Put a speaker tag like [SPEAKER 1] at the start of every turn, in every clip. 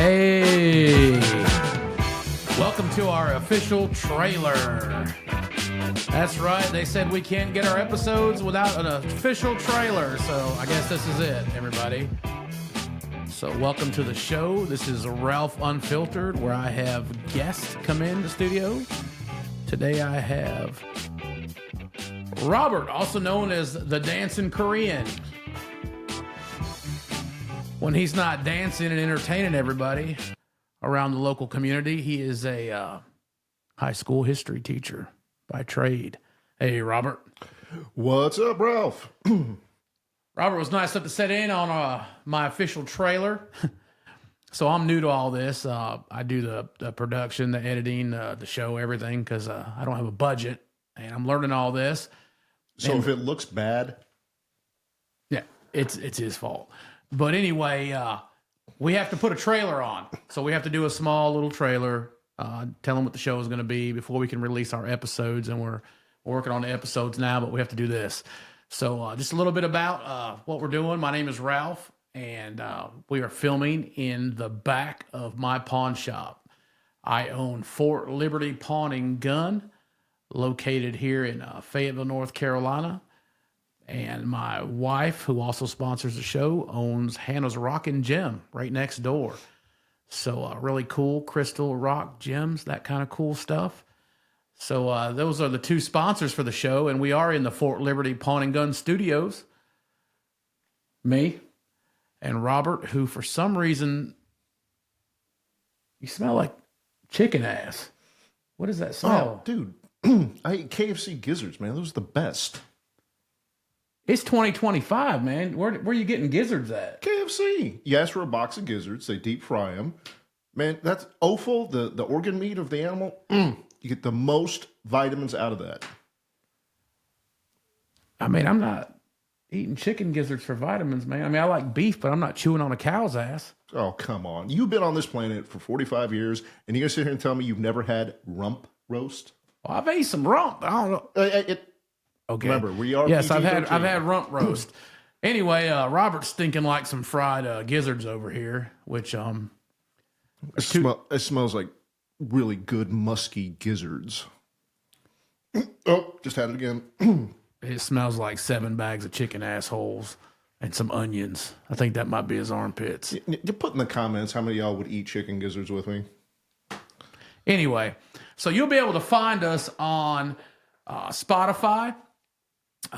[SPEAKER 1] Hey, welcome to our official trailer. That's right, they said we can't get our episodes without an official trailer, so I guess this is it, everybody. So welcome to the show. This is Ralph Unfiltered, where I have guests come in the studio. Today I have Robert, also known as the Dancing Korean. When he's not dancing and entertaining everybody around the local community, he is a high school history teacher by trade. Hey, Robert.
[SPEAKER 2] What's up, Ralph?
[SPEAKER 1] Robert was nice enough to sit in on my official trailer. So I'm new to all this. I do the production, the editing, the show, everything, because I don't have a budget, and I'm learning all this.
[SPEAKER 2] So if it looks bad,
[SPEAKER 1] yeah, it's his fault. But anyway, we have to put a trailer on. So we have to do a small little trailer, tell them what the show is going to be before we can release our episodes. And we're working on the episodes now, but we have to do this. So just a little bit about what we're doing. My name is Ralph, and we are filming in the back of my pawn shop. I own Fort Liberty Pawn and Gun, located here in Fayetteville, North Carolina. And my wife, who also sponsors the show, owns Hannah's Rockin' Gem right next door. So really cool crystal rock gems, that kind of cool stuff. So those are the two sponsors for the show, and we are in the Fort Liberty Pawn and Gun Studios. Me and Robert, who for some reason, you smell like chicken ass. What does that smell?
[SPEAKER 2] oh, dude, I ate KFC gizzards, man. Those are the best.
[SPEAKER 1] It's 2025, man. Where are you getting gizzards at?
[SPEAKER 2] KFC. You ask for a box of gizzards. They deep fry them. Man, that's offal, the organ meat of the animal. You get the most vitamins out of that.
[SPEAKER 1] I mean, I'm not eating chicken gizzards for vitamins, man. I mean, I like beef, but I'm not chewing on a cow's ass.
[SPEAKER 2] Oh, come on. You've been on this planet for 45 years, and you're going to sit here and tell me you've never had rump roast?
[SPEAKER 1] Well, I've ate some rump. I don't know. Okay.
[SPEAKER 2] Remember, we are
[SPEAKER 1] Yes,
[SPEAKER 2] PG-13.
[SPEAKER 1] I've had rump roast. Anyway, Robert's stinking like some fried gizzards over here, which
[SPEAKER 2] It smells like really good musky gizzards. Oh, just had it again.
[SPEAKER 1] It smells like 7 bags of chicken assholes and some onions. I think that might be his armpits.
[SPEAKER 2] You put in the comments how many of y'all would eat chicken gizzards with me.
[SPEAKER 1] Anyway, so you'll be able to find us on Spotify,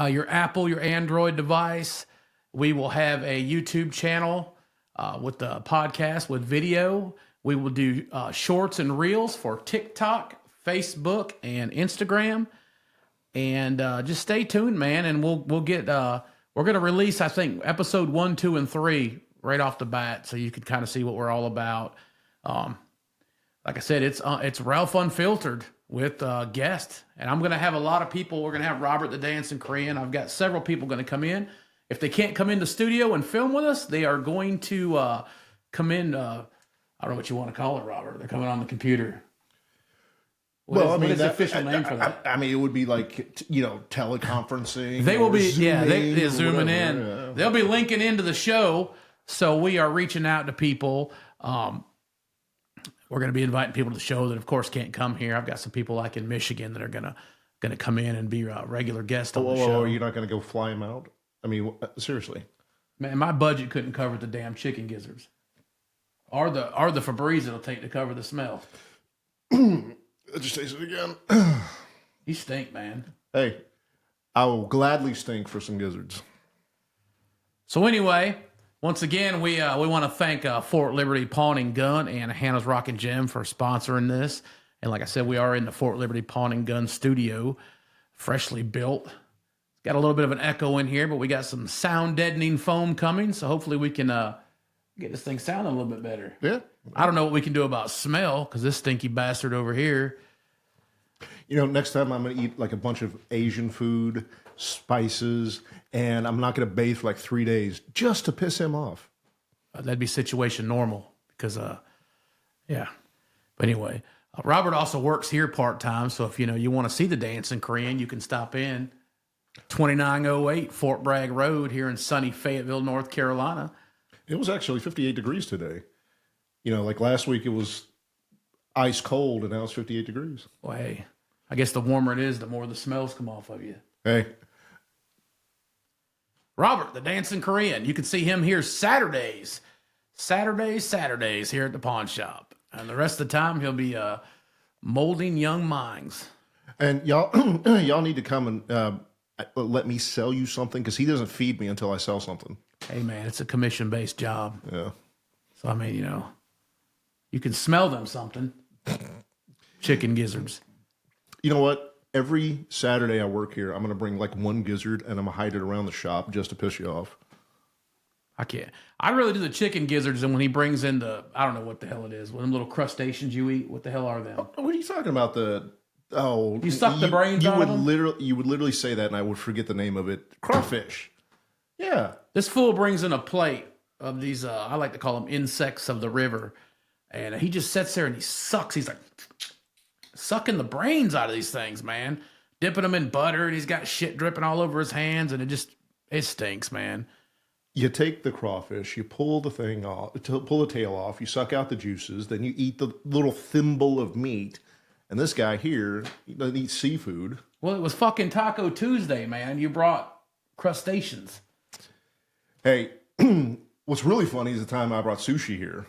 [SPEAKER 1] your Apple, your Android device. We will have a YouTube channel with the podcast with video. We will do shorts and reels for TikTok, Facebook, and Instagram. And just stay tuned, man. And we'll get we're going to release, I think, episode 1, 2, and 3 right off the bat, so you can kind of see what we're all about. Like I said, it's Ralph Unfiltered with guests, and I'm going to have a lot of people. We're going to have Robert the Dancing Korean. I've got several people going to come in. If they can't come in the studio and film with us, they are going to come in. I don't know what you want to call it, Robert. They're coming on the computer. What is the official name for that?
[SPEAKER 2] I mean, it would be like, teleconferencing.
[SPEAKER 1] They will be, they're zooming
[SPEAKER 2] whatever.
[SPEAKER 1] in.
[SPEAKER 2] Yeah.
[SPEAKER 1] They'll be linking into the show. So we are reaching out to people. We're going to be inviting people to the show that, of course, can't come here. I've got some people like in Michigan that are going to come in and be regular guests on the show.
[SPEAKER 2] You're not going to go fly them out? I mean, seriously.
[SPEAKER 1] Man, my budget couldn't cover the damn chicken gizzards, or the Febreze it'll take to cover the smell.
[SPEAKER 2] I just taste it again.
[SPEAKER 1] You stink, man.
[SPEAKER 2] Hey, I will gladly stink for some gizzards.
[SPEAKER 1] So anyway, once again, we want to thank Fort Liberty Pawn and Gun and Hannah's Rockin' Gem for sponsoring this. And like I said, we are in the Fort Liberty Pawn and Gun studio, freshly built. It's got a little bit of an echo in here, but we got some sound deadening foam coming, so hopefully we can get this thing sounding a little bit better.
[SPEAKER 2] Yeah.
[SPEAKER 1] I don't know what we can do about smell, because this stinky bastard over here.
[SPEAKER 2] Next time I'm going to eat like a bunch of Asian food, spices, and I'm not going to bathe for like 3 days just to piss him off.
[SPEAKER 1] That'd be situation normal, because, yeah. But anyway, Robert also works here part-time, so if, you want to see the Dancing Korean, you can stop in 2908 Fort Bragg Road here in sunny Fayetteville, North Carolina.
[SPEAKER 2] It was actually 58 degrees today. Like last week it was ice cold and now it's 58 degrees.
[SPEAKER 1] Well, hey, I guess the warmer it is, the more the smells come off of you.
[SPEAKER 2] Hey,
[SPEAKER 1] Robert, the dancing Korean. You can see him here Saturdays here at the pawn shop. And the rest of the time, he'll be molding young minds.
[SPEAKER 2] and y'all, y'all need to come and let me sell you something because he doesn't feed me until I sell something.
[SPEAKER 1] Hey, man, it's a commission-based job.
[SPEAKER 2] Yeah.
[SPEAKER 1] So, I mean, you can smell them something. Chicken gizzards.
[SPEAKER 2] You know what? Every Saturday I work here, I'm going to bring like one gizzard and I'm going to hide it around the shop just to piss you off.
[SPEAKER 1] I can't. I really do the chicken gizzards, and when he brings in I don't know what the hell it is, one of them little crustaceans you eat. What the hell are them?
[SPEAKER 2] What are you talking about?
[SPEAKER 1] You suck the brains out of them?
[SPEAKER 2] You would literally say that and I would forget the name of it. Crawfish. Yeah.
[SPEAKER 1] This fool brings in a plate of these, I like to call them insects of the river, and he just sits there and he sucks. He's like sucking the brains out of these things, man. Dipping them in butter, and he's got shit dripping all over his hands, and it stinks, man.
[SPEAKER 2] You take the crawfish, you pull the thing off, pull the tail off, you suck out the juices, then you eat the little thimble of meat. And this guy here, he doesn't eat seafood.
[SPEAKER 1] Well, it was fucking Taco Tuesday, man. You brought crustaceans.
[SPEAKER 2] Hey, what's really funny is the time I brought sushi here.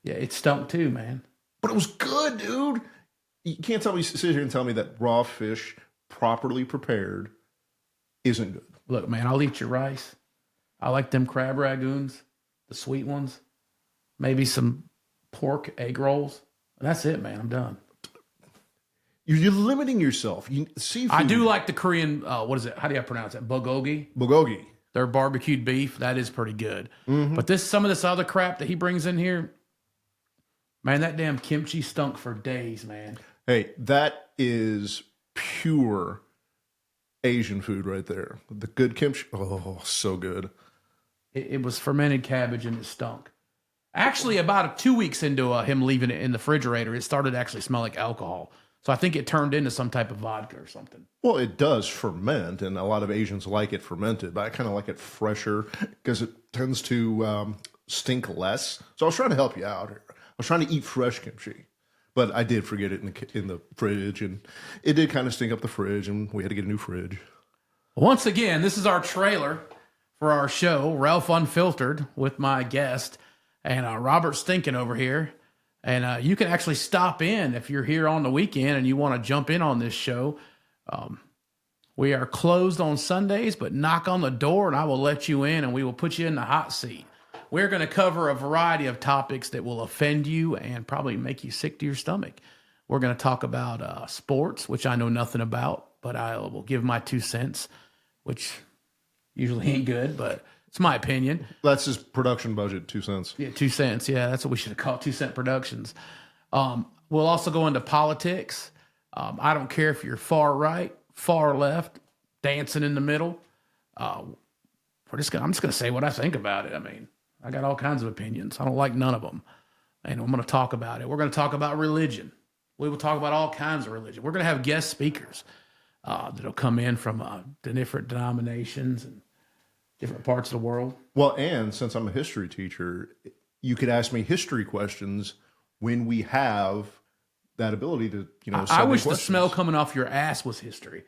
[SPEAKER 1] Yeah, it stunk too, man.
[SPEAKER 2] But it was good, dude. You can't sit here and tell me that raw fish, properly prepared, isn't good.
[SPEAKER 1] Look, man, I'll eat your rice. I like them crab ragoons, the sweet ones. Maybe some pork egg rolls. That's it, man. I'm done.
[SPEAKER 2] You're limiting yourself. Seafood.
[SPEAKER 1] I do like the Korean, what is it? How do you pronounce it? Bulgogi?
[SPEAKER 2] Bulgogi.
[SPEAKER 1] Their barbecued beef. That is pretty good. Mm-hmm. But some of this other crap that he brings in here, man, that damn kimchi stunk for days, man.
[SPEAKER 2] Hey, that is pure Asian food right there. The good kimchi. Oh, so good.
[SPEAKER 1] It was fermented cabbage and it stunk. Actually, about 2 weeks into him leaving it in the refrigerator, it started to actually smell like alcohol. So I think it turned into some type of vodka or something.
[SPEAKER 2] Well, it does ferment, and a lot of Asians like it fermented, but I kind of like it fresher because it tends to stink less. So I was trying to help you out here. I was trying to eat fresh kimchi, but I did forget it in the fridge, and it did kind of stink up the fridge, and we had to get a new fridge.
[SPEAKER 1] Once again, this is our trailer for our show, Ralph Unfiltered, with my guest, and Robert Stinkin over here. And you can actually stop in if you're here on the weekend and you want to jump in on this show. We are closed on Sundays, but knock on the door and I will let you in and we will put you in the hot seat. We're going to cover a variety of topics that will offend you and probably make you sick to your stomach. We're going to talk about sports, which I know nothing about, but I will give my 2 cents, which usually ain't good, but it's my opinion.
[SPEAKER 2] That's his production budget, 2 cents.
[SPEAKER 1] Yeah, 2 cents. Yeah, that's what we should have called 2 cent productions. We'll also go into politics. I don't care if you're far right, far left, dancing in the middle. I'm just going to say what I think about it. I mean, I got all kinds of opinions. I don't like none of them. And I'm going to talk about it. We're going to talk about religion. We will talk about all kinds of religion. We're going to have guest speakers that'll come in from the different denominations and different parts of the world.
[SPEAKER 2] Well, and since I'm a history teacher, you could ask me history questions when we have that ability to,
[SPEAKER 1] I wish the smell coming off your ass was history,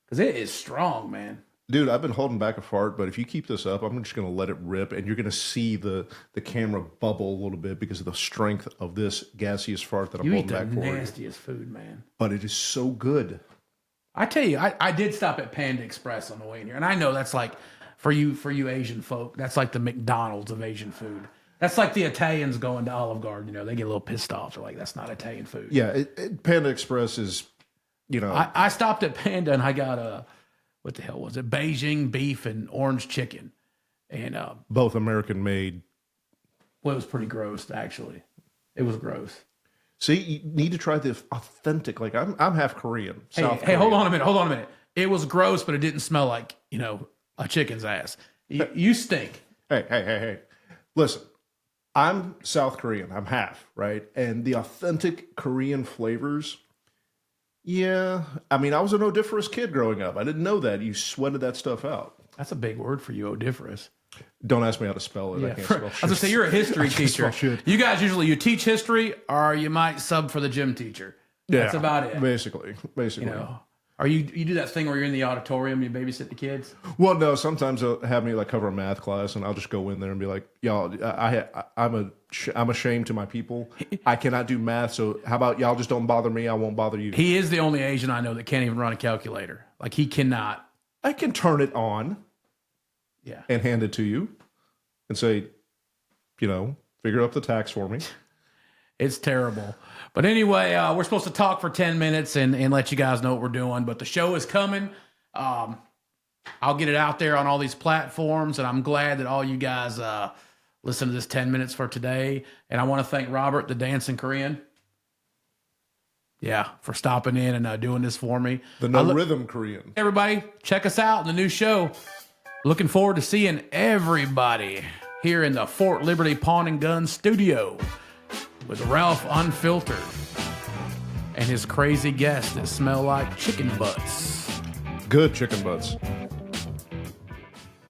[SPEAKER 1] because it is strong, man.
[SPEAKER 2] Dude, I've been holding back a fart, but if you keep this up, I'm just going to let it rip, and you're going to see the camera bubble a little bit because of the strength of this gaseous fart that I'm holding back for you.
[SPEAKER 1] You eat the nastiest food, man.
[SPEAKER 2] But it is so good.
[SPEAKER 1] I tell you, I did stop at Panda Express on the way in here, and I know that's like, for you Asian folk, that's like the McDonald's of Asian food. That's like the Italians going to Olive Garden. They get a little pissed off. They're like, that's not Italian food.
[SPEAKER 2] Yeah, Panda Express is,
[SPEAKER 1] I stopped at Panda and I got what the hell was it? Beijing beef and orange chicken. And
[SPEAKER 2] both American made.
[SPEAKER 1] Well, it was pretty gross, actually. It was gross.
[SPEAKER 2] See, you need to try the authentic. Like, I'm half Korean.
[SPEAKER 1] Hey, hold on a minute. It was gross, but it didn't smell like, a chicken's ass. You stink.
[SPEAKER 2] Hey. Listen, I'm South Korean. I'm half, right? And the authentic Korean flavors, yeah. I mean, I was an odoriferous kid growing up. I didn't know that. You sweated that stuff out.
[SPEAKER 1] That's a big word for you, odoriferous.
[SPEAKER 2] Don't ask me how to spell it. I can't spell
[SPEAKER 1] I was gonna say you're a history teacher. You guys usually teach history, or you might sub for the gym teacher. That's about it.
[SPEAKER 2] Basically.
[SPEAKER 1] You know, or you do that thing where you're in the auditorium, you babysit the kids.
[SPEAKER 2] Well, no. Sometimes they'll have me like cover a math class, and I'll just go in there and be like, "Y'all, I'm ashamed to my people. I cannot do math. So how about y'all just don't bother me? I won't bother you."
[SPEAKER 1] He is the only Asian I know that can't even run a calculator. Like he cannot.
[SPEAKER 2] I can turn it on.
[SPEAKER 1] Yeah.
[SPEAKER 2] And hand it to you and say, figure up the tax for me.
[SPEAKER 1] It's terrible. But anyway, we're supposed to talk for 10 minutes and let you guys know what we're doing. But the show is coming. I'll get it out there on all these platforms. And I'm glad that all you guys listen to this 10 minutes for today. And I want to thank Robert, the dancing Korean. Yeah, for stopping in and doing this for me.
[SPEAKER 2] The rhythm Korean.
[SPEAKER 1] Everybody, check us out in the new show. Looking forward to seeing everybody here in the Fort Liberty Pawn and Gun studio with Ralph Unfiltered and his crazy guests that smell like chicken butts.
[SPEAKER 2] Good chicken butts.